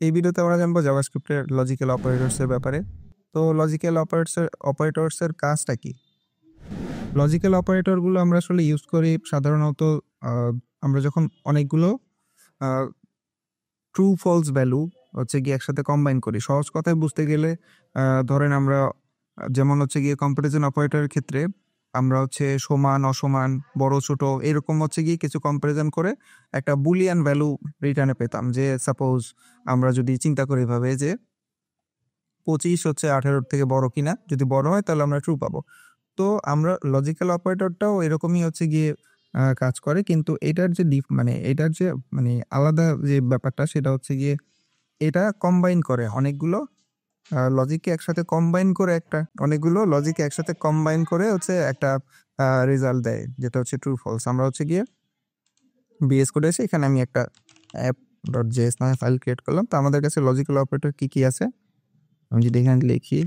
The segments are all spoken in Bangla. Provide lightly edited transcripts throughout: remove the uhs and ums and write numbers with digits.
এই ভিডিওতে আমরা জানবো জাভাস্ক্রিপ্টের লজিক্যাল অপারেটরস এর ব্যাপারে। তো লজিক্যাল অপারেটরস এর কাজটা কি? লজিক্যাল অপারেটর গুলো আমরা আসলে ইউজ করি সাধারণত আমরা যখন অনেকগুলো ট্রু ফলস ভ্যালু হচ্ছে গিয়ে একসাথে কম্বাইন করি। সহজ কথায় বুঝতে গেলে ধরেন আমরা যেমন হচ্ছে গিয়ে কম্প্যারিজন অপারেটরের ক্ষেত্রে আমরা হচ্ছে সমান, অসমান, বড়, ছোট এরকম হচ্ছে গিয়ে কিছু কম্প্যারিজন করে একটা বুলিয়ান ভ্যালু রিটার্নে পেতাম। যে সাপোজ আমরা যদি চিন্তা করি এভাবে যে 25 হচ্ছে 18 থেকে বড় কিনা, যদি বড় হয় তাহলে আমরা ট্রু পাবো। তো আমরা লজিক্যাল অপারেটরটাও এরকমই হচ্ছে গিয়ে কাজ করে, কিন্তু এটার যে এটার যে আলাদা যে ব্যাপারটা সেটা হচ্ছে গিয়ে এটা কম্বাইন করে অনেকগুলো লজিককে একসাথে কম্বাইন করে অনেকগুলো লজিককে একসাথে কম্বাইন করে হচ্ছে একটা রেজাল্ট দেয়, যেটা হচ্ছে ট্রু ফলস। আমরা হচ্ছে গিয়ে বিএস কোডে এসে এখানে আমি একটা অ্যাপ ডট জেএস নামে ফাইল ক্রিয়েট করলাম। তো আমাদের কাছে লজিক্যাল অপারেটর কি কি আছে আমি যদি এখানে লিখি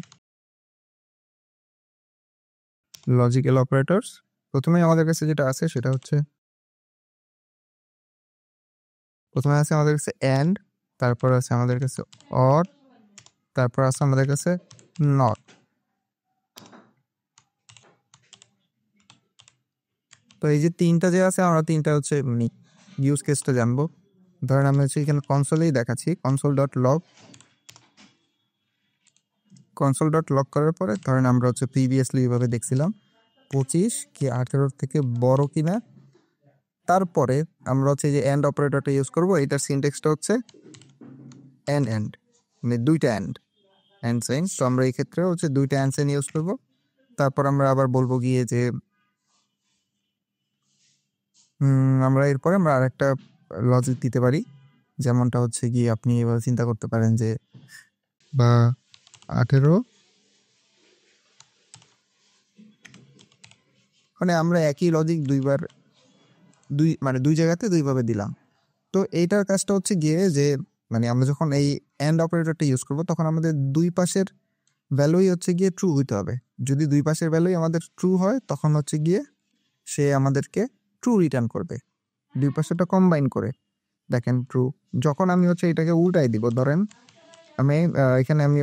লজিক্যাল অপারেটরস, প্রথমেই আমাদের কাছে যেটা আছে সেটা হচ্ছে প্রথমে আছে আমাদের কাছে অ্যান্ড, তারপর আছে আমাদের কাছে অর, তারপর আছে আমাদের কাছে নট। তো এই যে তিনটা যে আছে আমরা তিনটা হচ্ছে ইউজ কেসটা জানবো। ধরেন আমি হচ্ছে এখানে কনসোলেই দেখাচ্ছি, কনসোল ডট লগ করার পরে ধরেন আমরা হচ্ছে প্রিভিয়াসলি এইভাবে দেখছিলাম 25 কি 18 থেকে বড় কিনা। তারপরে আমরা হচ্ছে যে এন্ড অপারেটরটা ইউজ করব। এটার সিনট্যাক্সটা হচ্ছে এন্ড দুইটা এন্ড সাইন। তো আমরা এই ক্ষেত্রে হচ্ছে দুইটা এন্ড সাইন ইউজ করব। তারপর আমরা আবার বলবো গিয়ে যে আমরা এরপরে আমরা আরেকটা লজিক দিতে পারি, যেমনটা হচ্ছে গিয়ে আপনি এবার চিন্তা করতে পারেন যে বা 18 আমরা একই লজিক দুই জায়গাতে দুইভাবে দিলাম। তো এইটার কাজটা হচ্ছে গিয়ে যে আমরা যখন এই এন্ড অপারেটরটা ইউজ করব তখন আমাদের দুই পাশের ভ্যালুই হচ্ছে গিয়ে ট্রু হইতে হবে। যদি দুই পাশের ভ্যালুই আমাদের ট্রু হয় তখন হচ্ছে গিয়ে সে আমাদেরকে ট্রু রিটার্ন করবে। দুই পাশেরটা কম্বাইন করে দেখেন ট্রু। যখন আমি হচ্ছে এটাকে উল্টাই দিব, ধরেন এখানে আমি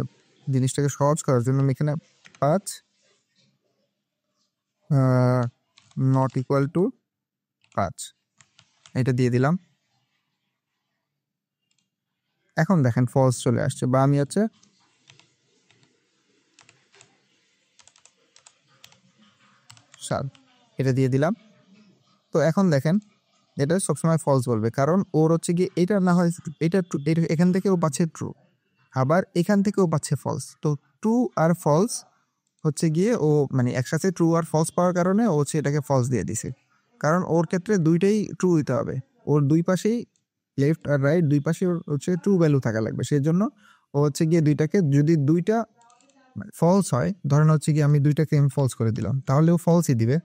জিনিসটাকে সহজ করার জন্য আমি এখানে 5 নট ইকুয়াল টু 5 এটা দিয়ে দিলাম। এখন দেখেন ফলস চলে আসছে, বা আমি হচ্ছে 7 এটা দিয়ে দিলাম। তো এখন দেখেন এটা সবসময় ফলস বলবে, কারণ ওর হচ্ছে গিয়ে এটা না হয় এটা এখান থেকে ও পাচ্ছে ট্রু, আবার এখান থেকে ও পাচ্ছে ফলস। তো ট্রু আর ফলস হচ্ছে গিয়ে ও একসাথে ট্রু আর ফলস পাওয়ার কারণে ও হচ্ছে এটাকে ফলস দিয়ে দিছে, কারণ ওর ক্ষেত্রে দুইটাই ট্রু হইতে হবে। ওর দুই পাশেই লেফট আর রাইট দুই পাশে ওর হচ্ছে ট্রু ভ্যালু থাকা লাগবে। সেই জন্য ও হচ্ছে গিয়ে দুইটাকে, যদি দুইটা ফলস হয়, ধরেন হচ্ছে গিয়ে আমি দুইটাকে আমি ফলস করে দিলাম, তাহলে ও ফলসই দিবে।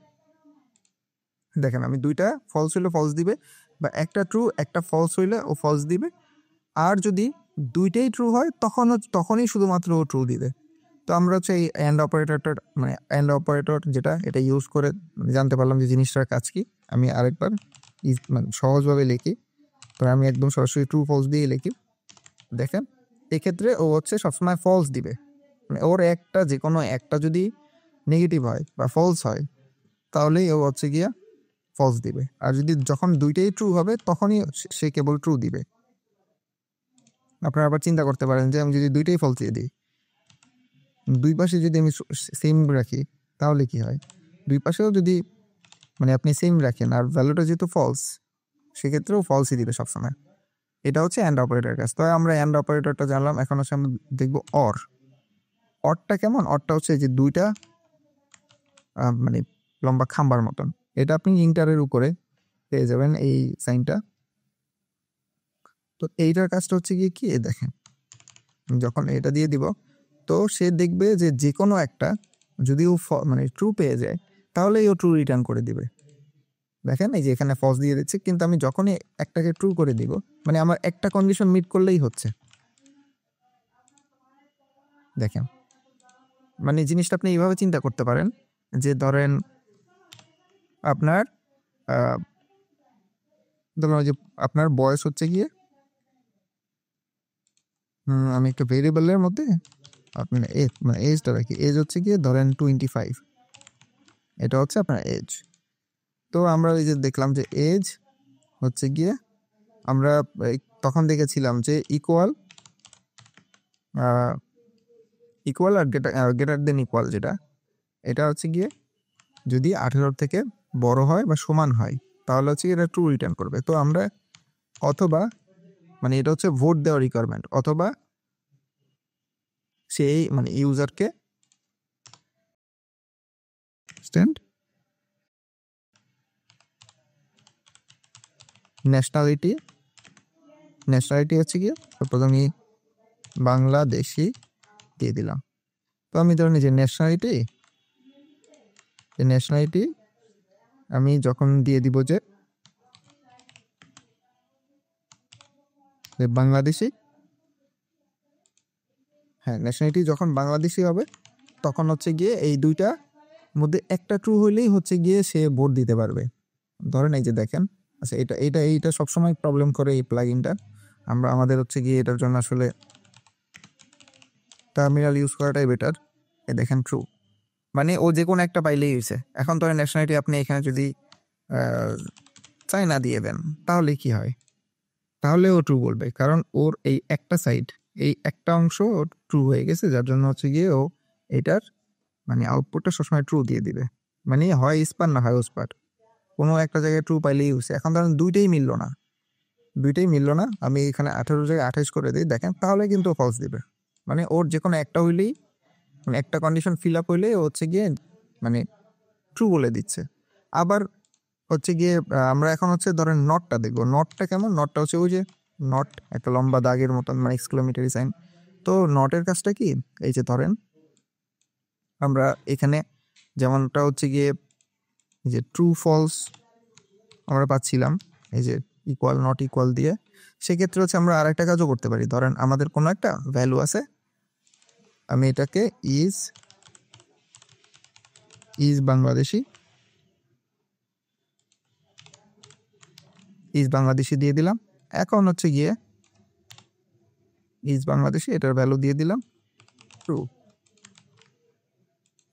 দেখেন আমি দুইটা ফলস হইলে ফলস দিবে, বা একটা ট্রু একটা ফলস হইলে ও ফলস দিবে। আর যদি দুইটাই ট্রু হয় তখনই শুধুমাত্র ও ট্রু দিবে। তো আমরা হচ্ছে এই এন্ড অপারেটর যেটা এটা ইউজ করে জানতে পারলাম যে জিনিসটার কাজ কি। আমি আরেকবার সহজভাবে লিখি, তো আমি একদম সরাসরি ট্রু ফলস দিয়ে লিখি। দেখেন এক্ষেত্রে ও হচ্ছে সবসময় ফলস দিবে। ওর যে কোনো একটা যদি নেগেটিভ হয় বা ফলস হয় তাহলেই ও হচ্ছে গিয়া ফলস দিবে। আর যদি যখন দুইটাই ট্রু হবে তখনই সে কেবল ট্রু দিবে। আপনারা আবার চিন্তা করতে পারেন যে আমি যদি দুইটাই ফলস দিয়ে দিই, দুই পাশে যদি আমি সেম রাখি তাহলে কি হয়? দুই পাশেও যদি আপনি সেম রাখেন আর ভ্যালুটা যেহেতু ফলস, সেক্ষেত্রেও ফলসই দিবে সবসময়। এটা হচ্ছে অ্যান্ড অপারেটর কাজ। তো আমরা অ্যান্ড অপারেটরটা জানলাম, এখন হচ্ছে আমরা দেখবো অরটা কেমন। অরটা হচ্ছে যে দুইটা লম্বা খাম্বার মতন। এটা আপনি ইন্টারের উপরে পেয়ে যাবেন এই সাইনটা। তো এইটার কাজটা হচ্ছে কি দেখেন, যখন এটা দিয়ে দিব তো সে দেখবে যে কোনো একটা যদি ও ট্রু পেয়ে যায় তাহলেই ও ট্রু রিটার্ন করে দিবে। দেখেন এই যে এখানে ফলস দিয়ে দিচ্ছে, কিন্তু আমি যখনই একটাকে ট্রু করে দিব আমার একটা কন্ডিশন মিট করলেই হচ্ছে। দেখেন জিনিসটা আপনি এইভাবে চিন্তা করতে পারেন যে ধরেন আপনার যে আপনার বয়স হচ্ছে গিয়ে আমি একটা ভেরিয়েবলের মধ্যে আপনার এজ মানে এজটা রাখি। এজ হচ্ছে গিয়ে ধরেন 25, এটা হচ্ছে আপনার এজ। তো আমরা এই যে দেখলাম যে এজ হচ্ছে গিয়ে আমরা তখন দেখেছিলাম যে ইকুয়াল আর গ্রেটার দেন ইকুয়াল, যেটা এটা হচ্ছে গিয়ে যদি 18 থেকে বড় হয় বা সমান হয় তাহলে হচ্ছে এটা ট্রু রিটার্ন করবে। তো আমরা অথবা মানে এটা হচ্ছে ভোট দেওয়ার রিকোয়ারমেন্ট, অথবা সেই মানে ইউজারকে ন্যাশনালিটি হচ্ছে গিয়ে প্রথমে বাংলাদেশি দিয়ে দিলাম। তো আমি ধরুন যে ন্যাশনালিটি আমি যখন দিয়ে দিব যে বাংলাদেশি, হ্যাঁ ন্যাশনালিটি যখন বাংলাদেশি হবে তখন হচ্ছে গিয়ে এই দুইটা মধ্যে একটা ট্রু হইলেই হচ্ছে গিয়ে সে ভোট দিতে পারবে। ধরেন এই যে দেখেন, আচ্ছা এইটা সবসময় প্রবলেম করে এই প্লাগইনটা। আমাদের হচ্ছে গিয়ে এটার জন্য আসলে টার্মিনাল ইউজ করাটাই বেটার। এ দেখেন ট্রু, মানে ও যে কোনো একটা পাইলেই হয়েছে। এখন ধরেন ন্যাশনালিটি আপনি এখানে যদি চায়না দিয়ে দেন তাহলে কি হয়? তাহলে ও ট্রু বলবে, কারণ ওর এই একটা সাইড, এই একটা অংশ ট্রু হয়ে গেছে, যার জন্য হচ্ছে গিয়ে ও এটার মানে আউটপুটটা সবসময় ট্রু দিয়ে দিবে। মানে হয় স্পার না হয় ওস্পার, কোনো একটা জায়গায় ট্রু পাইলেই হয়েছে। এখন ধরেন দুইটাই মিললো না, আমি এখানে 18 জায়গায় 28 করে দিই, দেখেন তাহলে কিন্তু ফলস দিবে। মানে ওর যে কোনো একটা হইলেই, মানে একটা কন্ডিশন ফিল আপ হইলে হচ্ছে গিয়ে মানে ট্রু বলে দিচ্ছে। আবার হচ্ছে গিয়ে আমরা এখন হচ্ছে ধরেন নটটা দেখবো। নটটা কেমন? নটটা হচ্ছে ওই যে নট একটা লম্বা দাগের মতন, মানে এক্সক্লামেটরি সাইন। তো নটের কাজটা কি? এই যে ধরেন আমরা এখানে যেমনটা হচ্ছে গিয়ে যে ট্রু ফলস আমরা পাচ্ছিলাম এই যে ইকুয়াল নট ইকুয়াল দিয়ে, সেক্ষেত্রে হচ্ছে আমরা আর একটা কাজও করতে পারি। ধরেন আমাদের কোনো একটা ভ্যালু আছে, আমি এটাকে ইজ বাংলাদেশি দিয়ে দিলাম। এখন হচ্ছে গিয়ে ইজ বাংলাদেশি এটার ভ্যালু দিয়ে দিলাম ট্রু।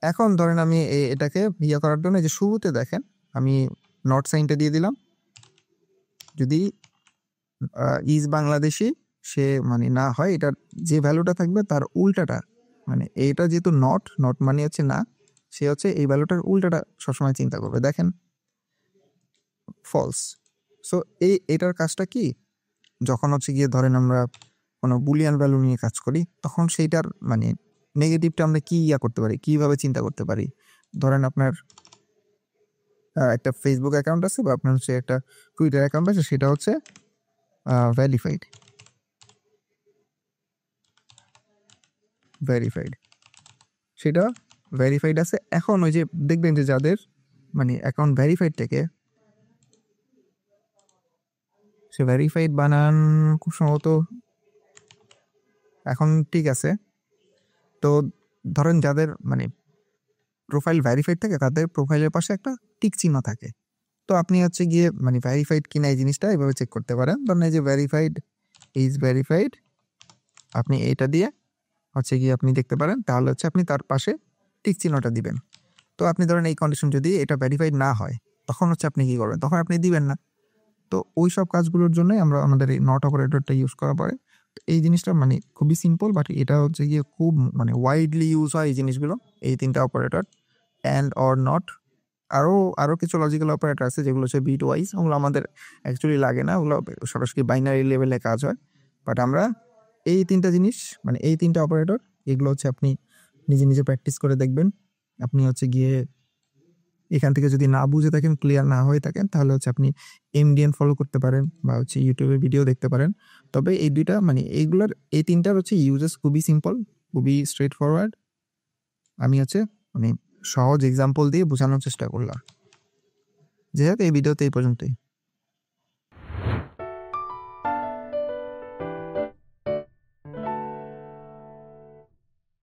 এখন ধরেন আমি এটাকে করার জন্য যে শুরুতে দেখেন আমি নট সাইনটা দিয়ে দিলাম। যদি ইজ বাংলাদেশি সে মানে না হয়, এটার যে ভ্যালুটা থাকবে তার উল্টাটা, মানে এইটা যেহেতু নট মানে হচ্ছে না, সে হচ্ছে এই ভ্যালুটার উল্টাটা সবসময় চিন্তা করবে। দেখেন ফলস। সো এটার কাজটা কি? যখন হচ্ছে গিয়ে ধরেন আমরা কোনো বুলিয়ান ভ্যালু নিয়ে কাজ করি, তখন সেইটার মানে নেগেটিভটা আমরা কি করতে পারি, কিভাবে চিন্তা করতে পারি। ধরেন আপনার একটা ফেসবুক অ্যাকাউন্ট আছে বা আপনার হচ্ছে একটা টুইটার অ্যাকাউন্ট আছে, সেটা হচ্ছে ভেরিফাইড, সেটা ভেরিফাইড আছে। এখন ওই যে দেখবেন যে যাদের মানে অ্যাকাউন্ট ভেরিফাইড থেকে, সে ভেরিফাইড বানান খুব সম্ভবত এখন ঠিক আছে। তো ধরেন যাদের মানে প্রোফাইল ভেরিফাইড থাকে তাদের প্রোফাইলের পাশে একটা টিক চিহ্ন থাকে। তো আপনি হচ্ছে গিয়ে মানে ভেরিফাইড কিনা এই জিনিসটা এভাবে চেক করতে পারেন। ধরেন এই যে ভেরিফাইড, আপনি এটা দিয়ে হচ্ছে গিয়ে আপনি দেখতে পারেন, তাহলে হচ্ছে আপনি তার পাশে টিক চিহ্নটা দিবেন। তো আপনি ধরেন এই কন্ডিশন যদি এটা ভেরিফাইড না হয় তখন হচ্ছে আপনি কি করবেন? তখন আপনি দিবেন না। তো ওই সব কাজগুলোর জন্যই আমাদের এই নট অপারেটরটা ইউজ করা পড়ে। তো এই জিনিসটা মানে খুবই সিম্পল, বাট এটা হচ্ছে গিয়ে খুব মানে ওয়াইডলি ইউজ হয় এই জিনিসগুলো, এই তিনটা অপারেটর, অ্যান্ড অর নট। আরও কিছু লজিক্যাল অপারেটর আছে যেগুলো হচ্ছে বিট ওয়াইজ, ওগুলো আমাদের অ্যাকচুয়ালি লাগে না, ওগুলো সরাসরি বাইনারি লেভেলে কাজ হয়। বাট আমরা এই তিনটা জিনিস মানে এই তিনটা অপারেটর, এগুলো হচ্ছে আপনি নিজে প্র্যাকটিস করে দেখবেন। আপনি হচ্ছে গিয়ে এখান থেকে যদি না বুঝে থাকেন, ক্লিয়ার না হয়ে থাকেন, তাহলে হচ্ছে আপনি এমডিএন ফলো করতে পারেন বা হচ্ছে ইউটিউবে ভিডিও দেখতে পারেন। তবে এই দুইটা মানে এই তিনটার হচ্ছে ইউজেস খুবই সিম্পল, খুবই স্ট্রেট ফরওয়ার্ড। আমি হচ্ছে মানে সহজ এক্সাম্পল দিয়ে বোঝানোর চেষ্টা করলাম। যাই হোক, এই ভিডিওতে এই পর্যন্তই।